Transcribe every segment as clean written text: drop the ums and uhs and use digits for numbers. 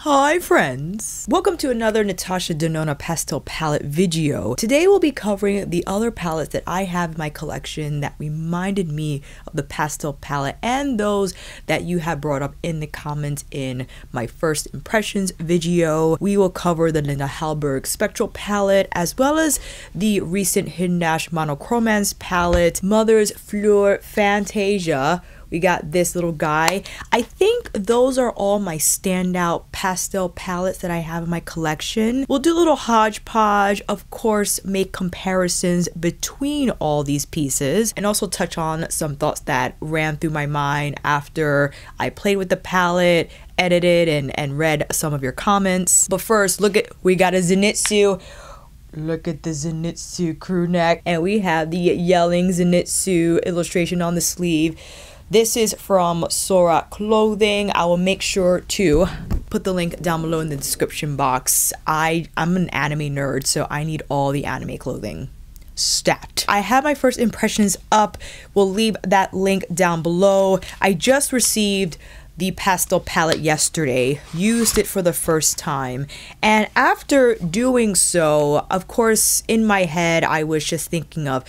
Hi friends! Welcome to another Natasha Denona Pastel Palette video. Today we'll be covering the other palettes that I have in my collection that reminded me of the Pastel Palette and those that you have brought up in the comments in my first impressions video. We will cover the Hallberg Spectral Palette as well as the recent HIndash Monochromanc palette, Mother's Fleur Fantasia. We got this little guy. I think those are all my standout pastel palettes that I have in my collection. We'll do a little hodgepodge, of course, make comparisons between all these pieces, and also touch on some thoughts that ran through my mind after I played with the palette, edited, and read some of your comments. But first, we got a Zenitsu. Look at the Zenitsu crew neck, and we have the yelling Zenitsu illustration on the sleeve. This is from Sora clothing. I will make sure to put the link down below in the description box. I'm an anime nerd, so I need all the anime clothing. Stat. I have my first impressions up. We'll leave that link down below. I just received the pastel palette yesterday, used it for the first time, and after doing so, of course, in my head I was just thinking of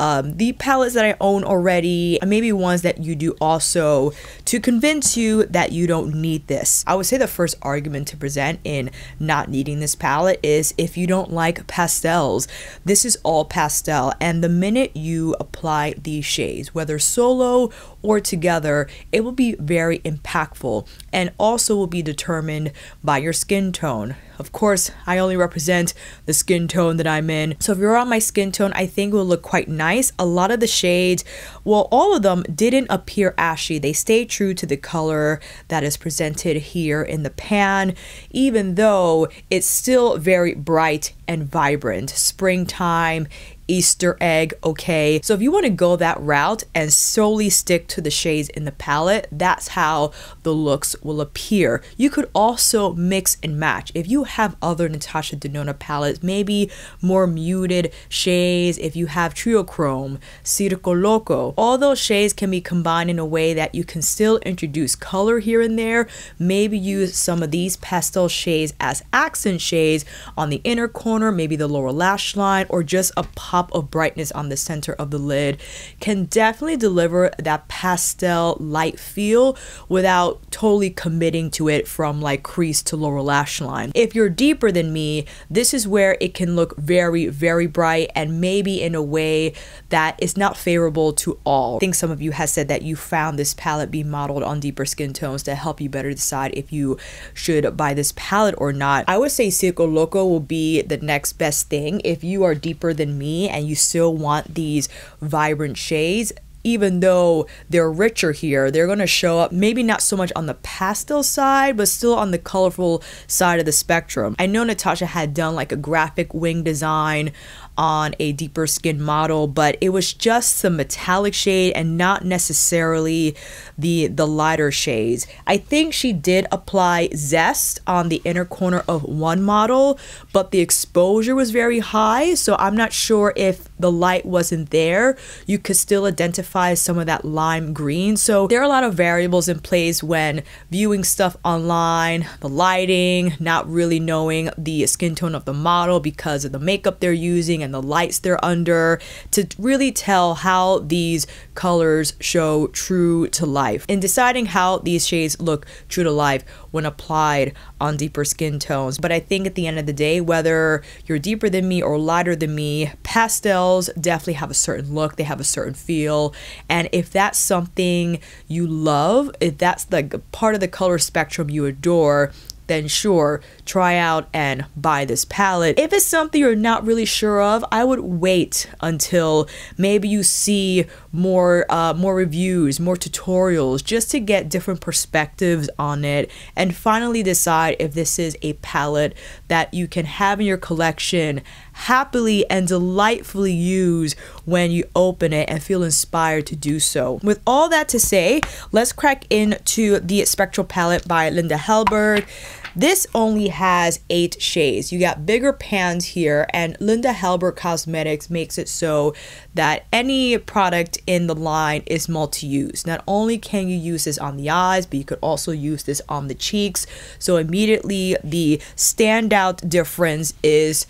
the palettes that I own already, and maybe ones that you do also, to convince you that you don't need this. I would say the first argument to present in not needing this palette is if you don't like pastels. This is all pastel, and the minute you apply these shades, whether solo or together, it will be very impactful and also will be determined by your skin tone. Of course, I only represent the skin tone that I'm in. So if you're on my skin tone, I think it will look quite nice. A lot of the shades, well, all of them didn't appear ashy. They stayed true to the color that is presented here in the pan, even though it's still very bright and vibrant. Springtime, Easter egg, okay. So if you want to go that route and solely stick to the shades in the palette, that's how the looks will appear. You could also mix and match. If you have other Natasha Denona palettes, maybe more muted shades, if you have Trio Chrome, Circo Loco, all those shades can be combined in a way that you can still introduce color here and there. Maybe use some of these pastel shades as accent shades on the inner corner, maybe the lower lash line, or just a pop of brightness on the center of the lid. Can definitely deliver that pastel light feel without totally committing to it from like crease to lower lash line. If you're deeper than me, this is where it can look very, very bright and maybe in a way that is not favorable to all. I think some of you have said that you found this palette be modeled on deeper skin tones to help you better decide if you should buy this palette or not. I would say Circo Loco will be the next best thing if you are deeper than me and you still want these vibrant shades. Even though they're richer here, they're going to show up maybe not so much on the pastel side, but still on the colorful side of the spectrum. I know Natasha had done like a graphic wing design on a deeper skin model, but it was just the metallic shade and not necessarily the lighter shades. I think she did apply zest on the inner corner of one model, but the exposure was very high, so I'm not sure if the light wasn't there, you could still identify some of that lime green. So there are a lot of variables in place when viewing stuff online, the lighting, not really knowing the skin tone of the model because of the makeup they're using and the lights they're under, to really tell how these colors show true to life. In deciding how these shades look true to life when applied on deeper skin tones. But I think at the end of the day, whether you're deeper than me or lighter than me, pastels definitely have a certain look, they have a certain feel, and if that's something you love, if that's like part of the color spectrum you adore, then sure, try out and buy this palette. If it's something you're not really sure of, I would wait until maybe you see more reviews, more tutorials, just to get different perspectives on it and finally decide if this is a palette that you can have in your collection, happily and delightfully use when you open it and feel inspired to do so. With all that to say, let's crack into the Spectral palette by Linda Hallberg. This only has 8 shades. You got bigger pans here, and Linda Hallberg Cosmetics makes it so that any product in the line is multi-use. Not only can you use this on the eyes, but you could also use this on the cheeks. So immediately the standout difference is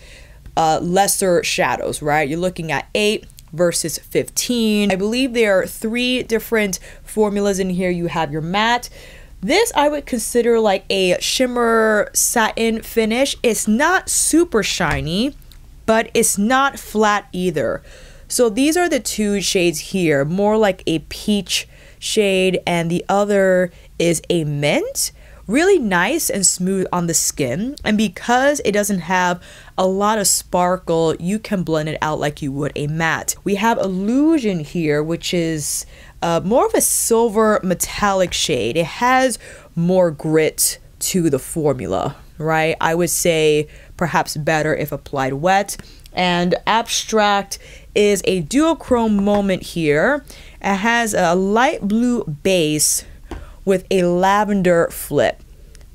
lesser shadows, right? You're looking at 8 versus 15. I believe there are 3 different formulas in here. You have your matte. This I would consider like a shimmer satin finish. It's not super shiny, but it's not flat either. So these are the 2 shades here, more like a peach shade, and the other is a mint. Really nice and smooth on the skin, and because it doesn't have a lot of sparkle, you can blend it out like you would a matte. We have Illusion here, which is more of a silver metallic shade. It has more grit to the formula, right? I would say perhaps better if applied wet. And Abstract is a duochrome moment here. It has a light blue base with a lavender flip.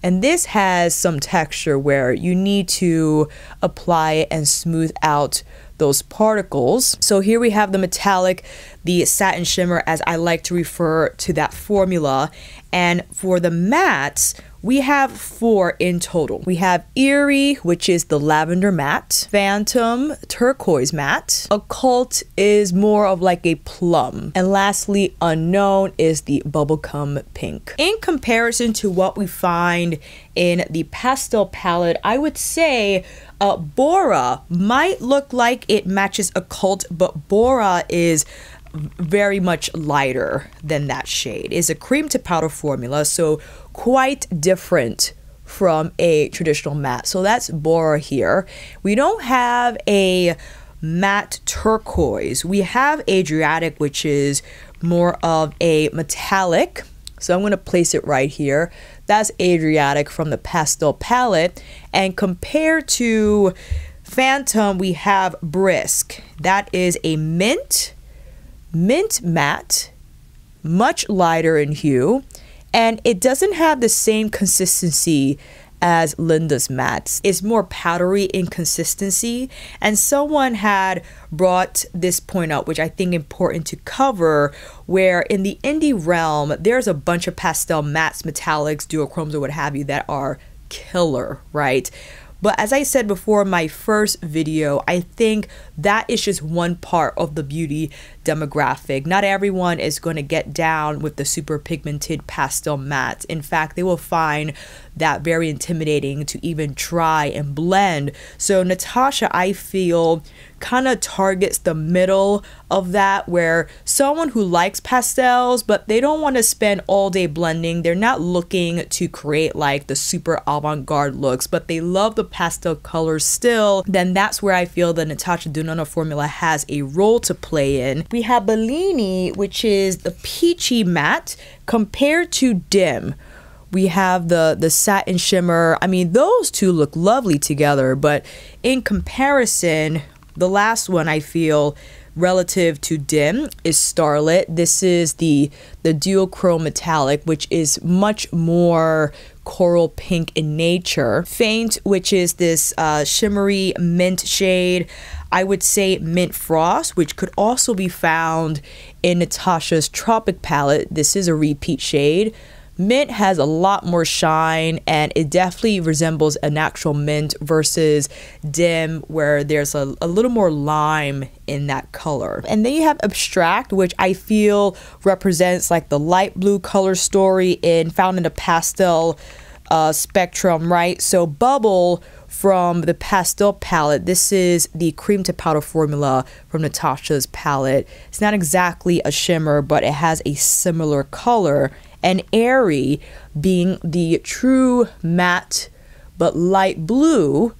And this has some texture where you need to apply it and smooth out those particles. So here we have the metallic, the satin shimmer, as I like to refer to that formula. And for the mattes, we have 4 in total. We have Eerie, which is the lavender matte, Phantom, turquoise matte, Occult is more of like a plum, and lastly, Unknown is the bubblegum pink. In comparison to what we find in the pastel palette, I would say Bora might look like it matches Occult, but Bora is very much lighter than that shade. It's a cream to powder formula, so quite different from a traditional matte. So that's Bora here. We don't have a matte turquoise. We have Adriatic, which is more of a metallic. So I'm going to place it right here. That's Adriatic from the pastel palette. And compared to Phantom, we have Brisk. That is a mint matte, much lighter in hue, and it doesn't have the same consistency as Linda's mattes. It's more powdery in consistency, and someone had brought this point up, which I think important to cover, where in the indie realm there's a bunch of pastel mattes, metallics, duochromes, or what have you that are killer, right? But as I said before in my first video, I think that is just one part of the beauty demographic. Not everyone is going to get down with the super pigmented pastel mattes. In fact, they will find that very intimidating to even try and blend. So Natasha, I feel, kind of targets the middle of that, where someone who likes pastels but they don't want to spend all day blending, they're not looking to create like the super avant-garde looks, but they love the pastel colors still, then that's where I feel the Natasha Denona formula has a role to play in. We have Bellini, which is the peachy matte. Compared to Dim, we have the satin shimmer. I mean, those two look lovely together, but in comparison, the last one I feel relative to Dim is Starlit. This is the duochrome metallic, which is much more coral pink in nature. Faint, which is this shimmery mint shade. I would say Mint Frost, which could also be found in Natasha's Tropic palette. This is a repeat shade. Mint has a lot more shine, and it definitely resembles an actual mint versus Dim, where there's a little more lime in that color. And then you have Abstract, which I feel represents like the light blue color story found in the pastel spectrum, right? So Bubble from the pastel palette, this is the cream to powder formula from Natasha's palette. It's not exactly a shimmer, but it has a similar color. And Airy being the true matte but light blue,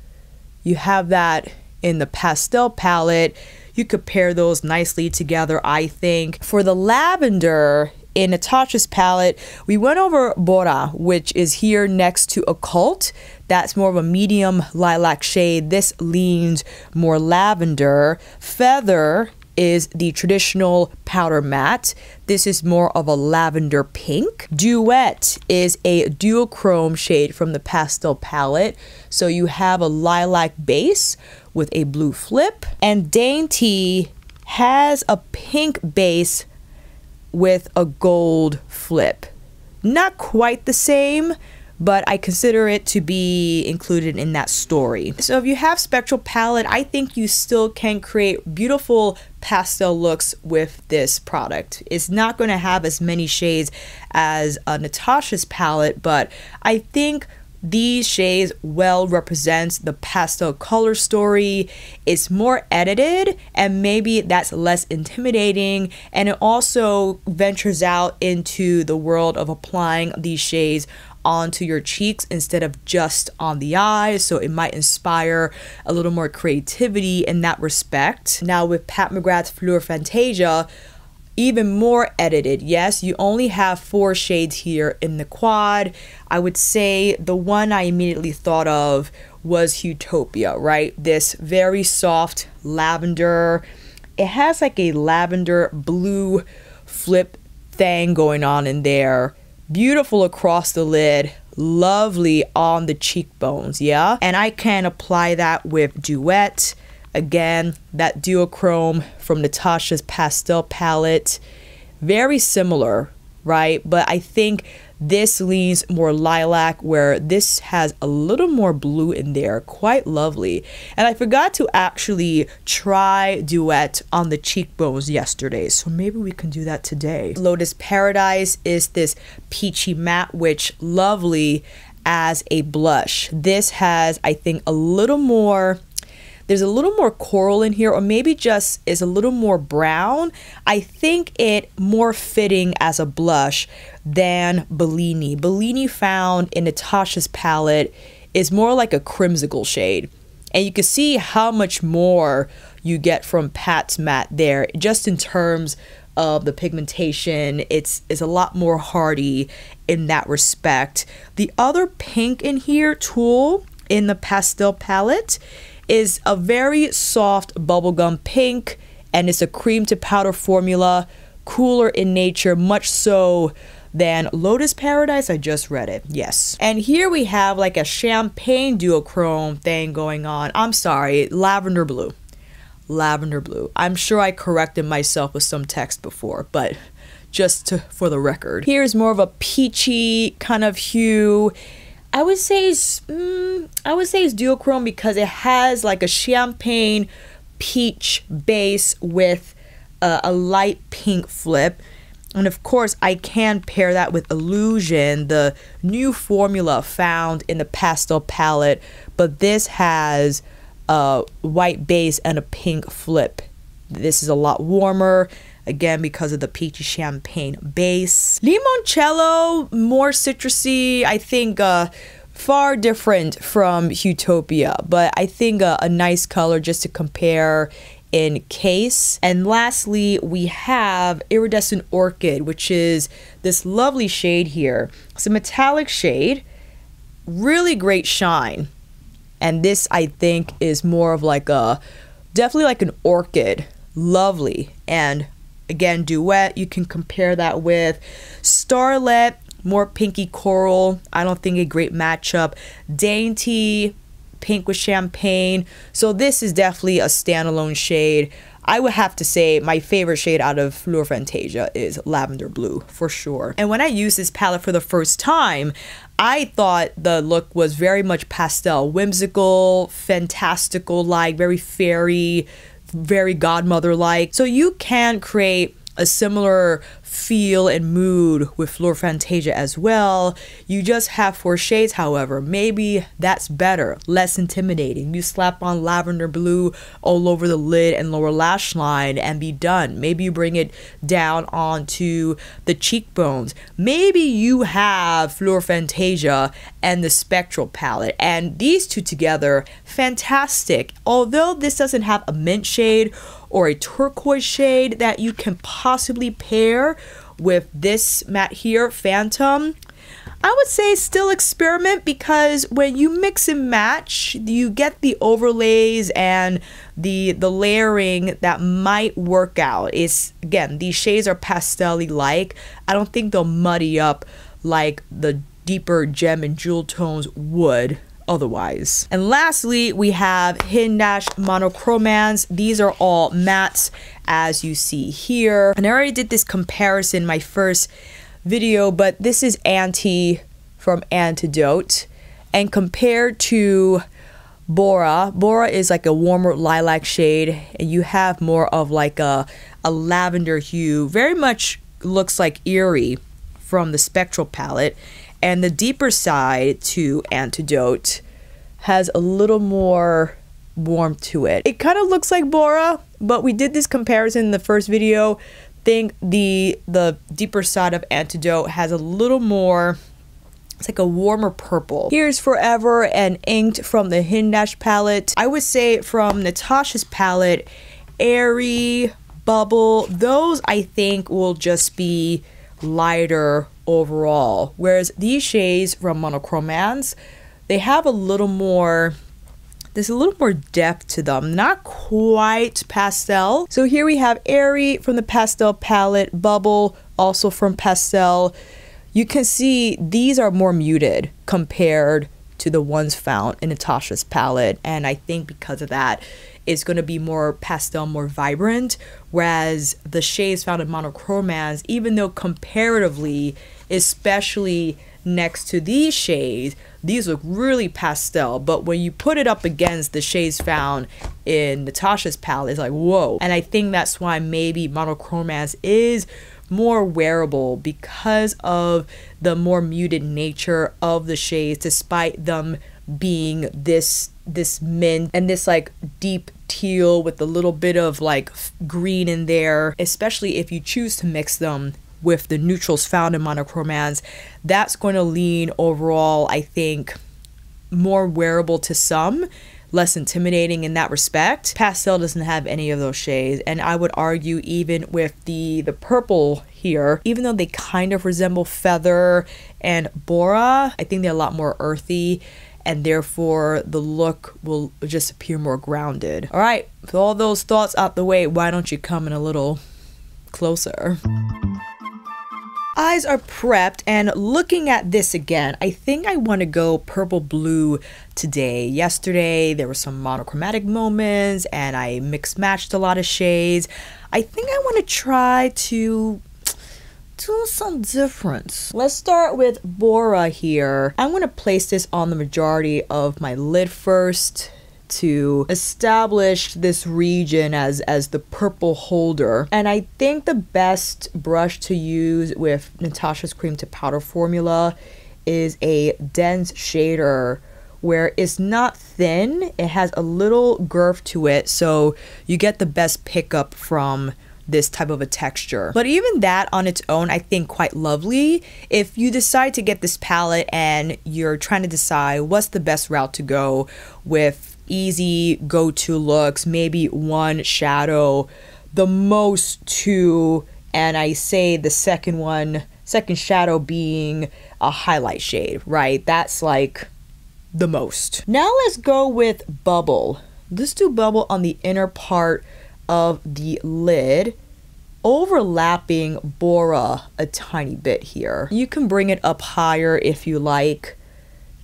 you have that in the pastel palette. You could pair those nicely together, I think. For the lavender, in Natasha's palette, we went over Bora, which is here next to Occult. That's more of a medium lilac shade. This leans more lavender. Feather is the traditional powder matte. This is more of a lavender pink. Duet is a duochrome shade from the Pastel palette. So you have a lilac base with a blue flip. And Dainty has a pink base with a gold flip. Not quite the same, but I consider it to be included in that story. So if you have Spectral Palette, I think you still can create beautiful pastel looks with this product. It's not going to have as many shades as Natasha's palette, but I think these shades well represents the pastel color story. It's more edited, and maybe that's less intimidating, and it also ventures out into the world of applying these shades onto your cheeks instead of just on the eyes, so it might inspire a little more creativity in that respect. Now with Pat McGrath's Fleur Fantasia, even more edited. Yes, you only have 4 shades here in the quad. I would say the one I immediately thought of was Utopia, right? This very soft lavender. It has like a lavender blue flip thing going on in there. Beautiful across the lid, lovely on the cheekbones, yeah? And I can apply that with Duet. Again, that duochrome from Natasha's Pastel palette. Very similar, right? But I think this leans more lilac, where this has a little more blue in there. Quite lovely. And I forgot to actually try Duet on the cheekbones yesterday, so maybe we can do that today. Lotus Paradise is this peachy matte, which lovely as a blush. This has, I think, a little more, there's a little more coral in here, or maybe just is a little more brown. I think it more fitting as a blush than Bellini. Bellini found in Natasha's palette is more like a crimsicle shade. And you can see how much more you get from Pat's matte there, just in terms of the pigmentation. It's a lot more hardy in that respect. The other pink in here, Tulle, in the Pastel palette, is a very soft bubblegum pink, and it's a cream to powder formula, cooler in nature, much so than Lotus Paradise. I just read it, yes. And here we have like a champagne duochrome thing going on. I'm sorry, lavender blue. Lavender blue. I'm sure I corrected myself with some text before, but just for the record. Here's more of a peachy kind of hue. I would say it's duochrome because it has like a champagne peach base with a light pink flip. And of course, I can pair that with Illusion, the new formula found in the Pastel palette, but this has a white base and a pink flip. This is a lot warmer, again, because of the peachy champagne base. Limoncello, more citrusy, I think far different from Utopia, but I think a nice color just to compare in case. And lastly, we have Iridescent Orchid, which is this lovely shade here. It's a metallic shade, really great shine. And this, I think, is more of like a, definitely like an orchid. Lovely. And again, Duet, you can compare that with Starlet, more pinky coral. I don't think a great matchup. Dainty, pink with champagne. So this is definitely a standalone shade. I would have to say my favorite shade out of Fleur Fantasia is Lavender Blue, for sure. And when I used this palette for the first time, I thought the look was very much pastel, whimsical, fantastical-like, very fairy, very godmother-like. So you can create a similar feel and mood with Fleur Fantasia as well. You just have 4 shades, however. Maybe that's better, less intimidating. You slap on Lavender Blue all over the lid and lower lash line and be done. Maybe you bring it down onto the cheekbones. Maybe you have Fleur Fantasia and the Spectral palette, and these two together, fantastic. Although this doesn't have a mint shade or a turquoise shade that you can possibly pair with this matte here, Phantom, I would say still experiment, because when you mix and match, you get the overlays and the layering that might work out. It's, again, these shades are pastel-y like. I don't think they'll muddy up like the deeper gem and jewel tones would otherwise. And lastly, we have HIndash Monochromanc. These are all mattes, as you see here. And I already did this comparison in my first video, but this is Anti from Antidote, and compared to Bora is like a warmer lilac shade, and you have more of like a lavender hue, very much looks like Eerie from the Spectral palette. And the deeper side to Antidote has a little more warmth to it. It kind of looks like Bora, but we did this comparison in the first video. Think the deeper side of Antidote has a little more, it's like a warmer purple. Here's Forever and Inked from the HIndash palette. I would say from Natasha's palette, Airy, Bubble, those I think will just be lighter overall, whereas these shades from Monochromance, they have a little more, there's a little more depth to them, not quite pastel. So here we have Airy from the Pastel palette, Bubble also from Pastel. You can see these are more muted compared to the ones found in Natasha's palette, and I think because of that, it's going to be more pastel, more vibrant, whereas the shades found in Monochromance, even though comparatively, especially next to these shades, these look really pastel, but when you put it up against the shades found in Natasha's palette, it's like, whoa. And I think that's why maybe Monochromance is more wearable, because of the more muted nature of the shades, despite them being this mint and this like deep teal with a little bit of like green in there, especially if you choose to mix them with the neutrals found in Monochromance. That's going to lean overall, I think, more wearable to some, less intimidating in that respect. Pastel doesn't have any of those shades, and I would argue even with the purple here, even though they kind of resemble Feather and Bora, I think they're a lot more earthy, and therefore the look will just appear more grounded. All right, with all those thoughts out the way, why don't you come in a little closer? Eyes are prepped, and looking at this again, I think I want to go purple blue today. Yesterday there were some monochromatic moments and I mixed matched a lot of shades. I think I want to try to do some difference. Let's start with Bora here. I'm going to place this on the majority of my lid first to establish this region as the purple holder. And I think the best brush to use with Natasha's cream to powder formula is a dense shader where it's not thin, it has a little girth to it, so you get the best pickup from this type of a texture. But even that on its own, I think quite lovely. If you decide to get this palette and you're trying to decide what's the best route to go with easy go-to looks, maybe one shadow, the most two, and I say the second shadow being a highlight shade, right? That's like the most. Now let's go with Bubble. Let's do Bubble on the inner part of the lid, overlapping Bora a tiny bit here. You can bring it up higher if you like,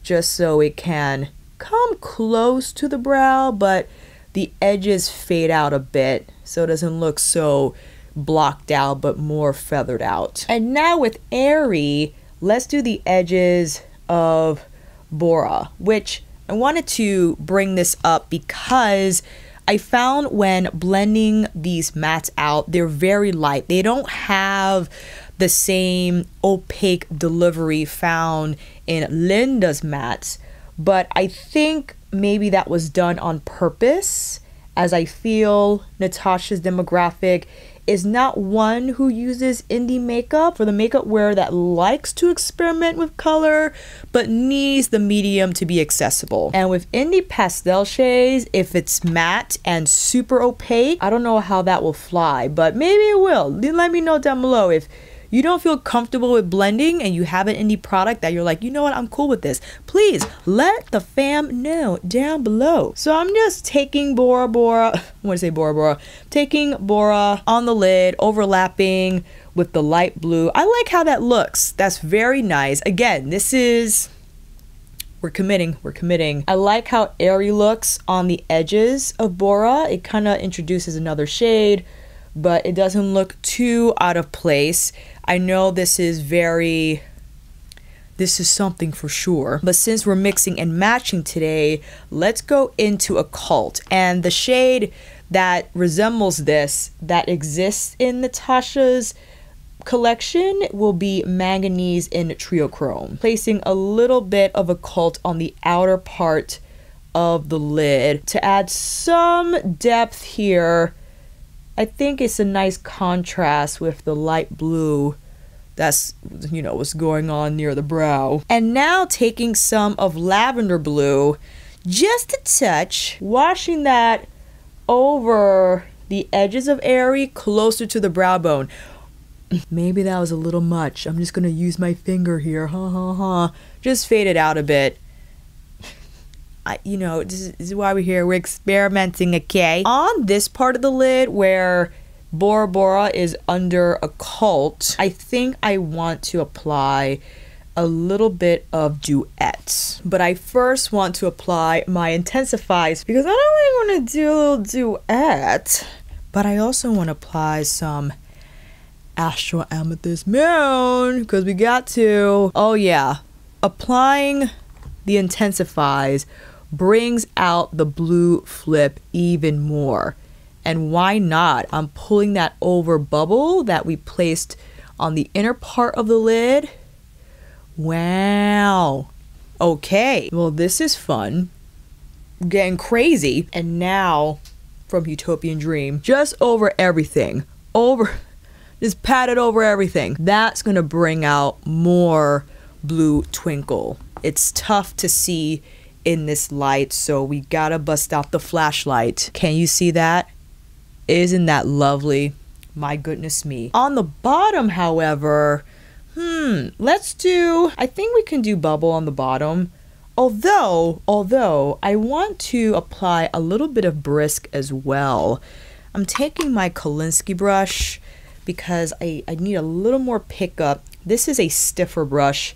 just so it can come close to the brow, but the edges fade out a bit so it doesn't look so blocked out but more feathered out. And now with Airy, let's do the edges of Bora, which I wanted to bring this up because I found when blending these mattes out, they're very light. They don't have the same opaque delivery found in Linda's mattes, but I think maybe that was done on purpose, as I feel Natasha's demographic is not one who uses indie makeup, for the makeup wearer that likes to experiment with color but needs the medium to be accessible. And with indie pastel shades, if it's matte and super opaque, I don't know how that will fly, but maybe it will. Let me know down below if you don't feel comfortable with blending and you have an indie product that you're like, you know what, I'm cool with this, please let the fam know down below. So I'm just taking Bora Bora, I want to say Bora Bora, taking Bora on the lid, overlapping with the light blue. I like how that looks. That's very nice. Again, this is, we're committing. I like how airy looks on the edges of Bora. It kind of introduces another shade, but it doesn't look too out of place. I know this is something for sure. But since we're mixing and matching today, let's go into Occult. And the shade that resembles this, that exists in Natasha's collection, will be Manganese in Triochrome. Placing a little bit of Occult on the outer part of the lid to add some depth here. I think it's a nice contrast with the light blue that's, you know, what's going on near the brow. And now taking some of Lavender Blue, just a touch, washing that over the edges of Airy closer to the brow bone. Maybe that was a little much. I'm just gonna use my finger here, just fade it out a bit. You know, this is why we're here. We're experimenting, okay? On this part of the lid where Bora Bora is under Occult, I think I want to apply a little bit of Duet. But I first want to apply my Intensifies because I don't really want to do a little Duet, but I also want to apply some Astral Amethyst Moon because we got to. Oh yeah, applying the Intensifies brings out the blue flip even more. And why not? I'm pulling that over bubble that we placed on the inner part of the lid. Wow. Okay, well this is fun. Getting crazy. And now from Utopian Dream, just over everything. Just pat it over everything. That's gonna bring out more blue twinkle. It's tough to see in this light, so we gotta bust out the flashlight. Can you see that? Isn't that lovely? My goodness me. On the bottom, however, let's do, I think we can do bubble on the bottom. Although I want to apply a little bit of Brisk as well. I'm taking my Kolinsky brush because I need a little more pickup. This is a stiffer brush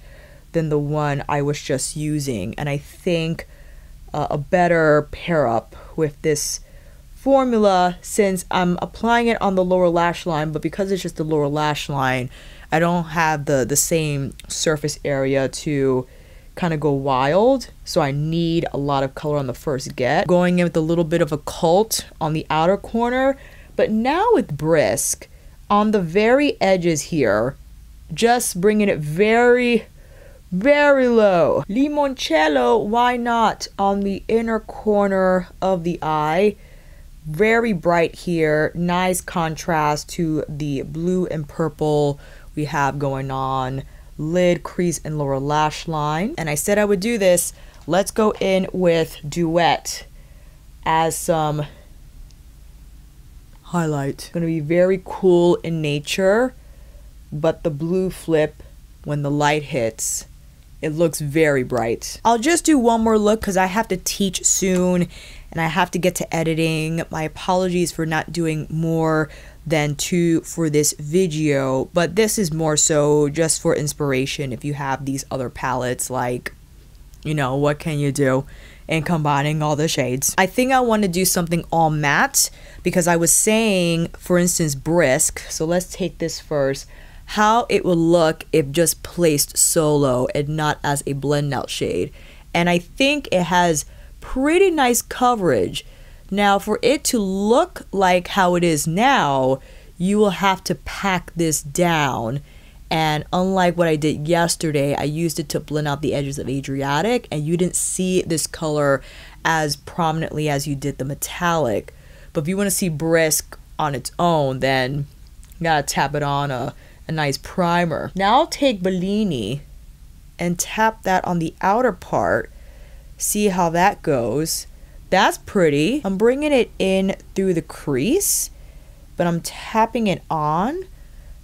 than the one I was just using, and I think a better pair up with this formula, since I'm applying it on the lower lash line, but because it's just the lower lash line, I don't have the same surface area to kind of go wild, so I need a lot of color on the first get. Going in with a little bit of Occult on the outer corner, but now with Brisk on the very edges here, just bringing it very low. Limoncello, why not, on the inner corner of the eye. Very bright here, nice contrast to the blue and purple we have going on. Lid, crease, and lower lash line. And I said I would do this. Let's go in with Duet as some highlight. Gonna be very cool in nature, but the blue flip, when the light hits, it looks very bright. I'll just do one more look because I have to teach soon and I have to get to editing. My apologies for not doing more than 2 for this video, but this is more so just for inspiration. If you have these other palettes, like, you know, what can you do in combining all the shades? I think I want to do something all matte because I was saying, for instance, Brisk. So let's take this first. How it would look if just placed solo and not as a blend out shade. And I think it has pretty nice coverage. Now for it to look like how it is now, you will have to pack this down. And unlike what I did yesterday, I used it to blend out the edges of Adriatic, and you didn't see this color as prominently as you did the metallic. But if you want to see Brisk on its own, then you gotta tap it on a nice primer. Now I'll take Bellini and tap that on the outer part. See how that goes. That's pretty. I'm bringing it in through the crease, but I'm tapping it on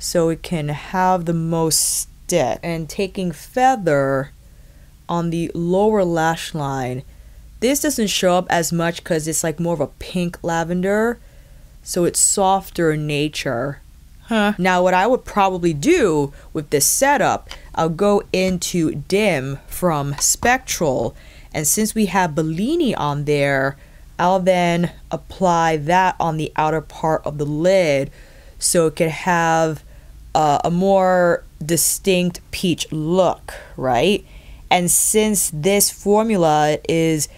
so it can have the most stick. And taking Feather on the lower lash line, this doesn't show up as much because it's like more of a pink lavender, so it's softer in nature. Now what I would probably do with this setup, I'll go into Dim from Spectral, and since we have Bellini on there, I'll then apply that on the outer part of the lid so it could have a more distinct peach look, right? And since this formula is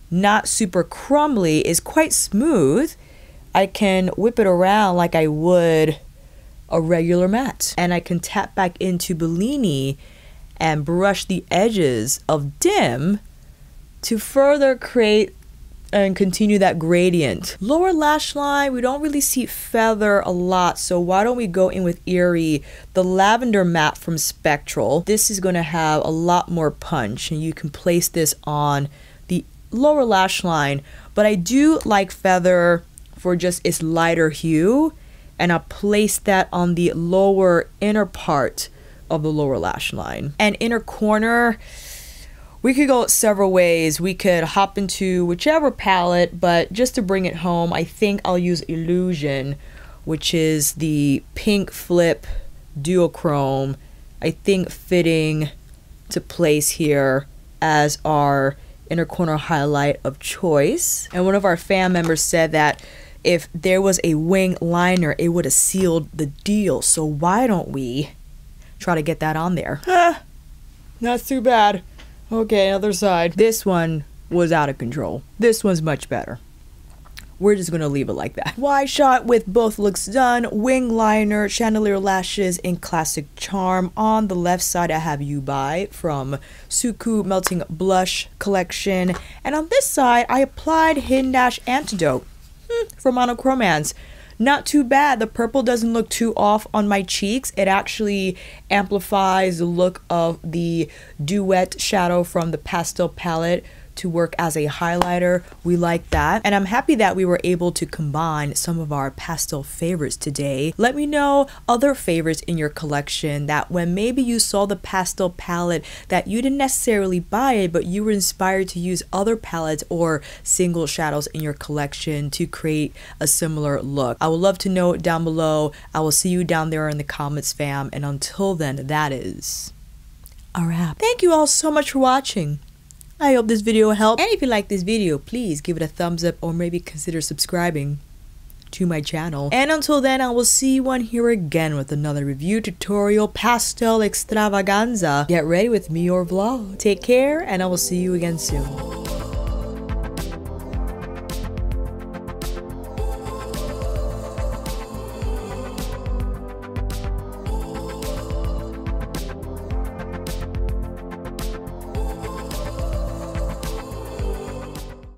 not super crumbly, is quite smooth, I can whip it around like I would a regular matte. And I can tap back into Bellini and brush the edges of Dim to further create and continue that gradient. Lower lash line, we don't really see Feather a lot, so why don't we go in with Eerie, the lavender matte from Spectral. This is going to have a lot more punch, and you can place this on the lower lash line, but I do like Feather for just its lighter hue, and I'll place that on the lower inner part of the lower lash line. And inner corner, we could go several ways. We could hop into whichever palette, but just to bring it home, I think I'll use Illusion, which is the pink flip duochrome. I think fitting to place here as our inner corner highlight of choice. And one of our fan members said that if there was a wing liner, it would have sealed the deal. So why don't we try to get that on there? Not too bad. Okay, other side. This one was out of control. This one's much better. We're just gonna leave it like that. Wide shot with both looks done. Wing liner, chandelier lashes in Classic Charm. On the left side, I have You By from Suqqu Melting Blush Collection. And on this side, I applied HIndash Antidote from Monochromance. Not too bad. The purple doesn't look too off on my cheeks. It actually amplifies the look of the Duet shadow from the Pastel palette to work as a highlighter. We like that. And I'm happy that we were able to combine some of our pastel favorites today. Let me know other favorites in your collection that when maybe you saw the pastel palette that you didn't necessarily buy it, but you were inspired to use other palettes or single shadows in your collection to create a similar look. I would love to know down below. I will see you down there in the comments, fam. And until then, that is a wrap. Thank you all so much for watching. I hope this video helped. And if you like this video, please give it a thumbs up or maybe consider subscribing to my channel. And until then, I will see you on here again with another review tutorial pastel extravaganza. Get ready with me or vlog. Take care, and I will see you again soon.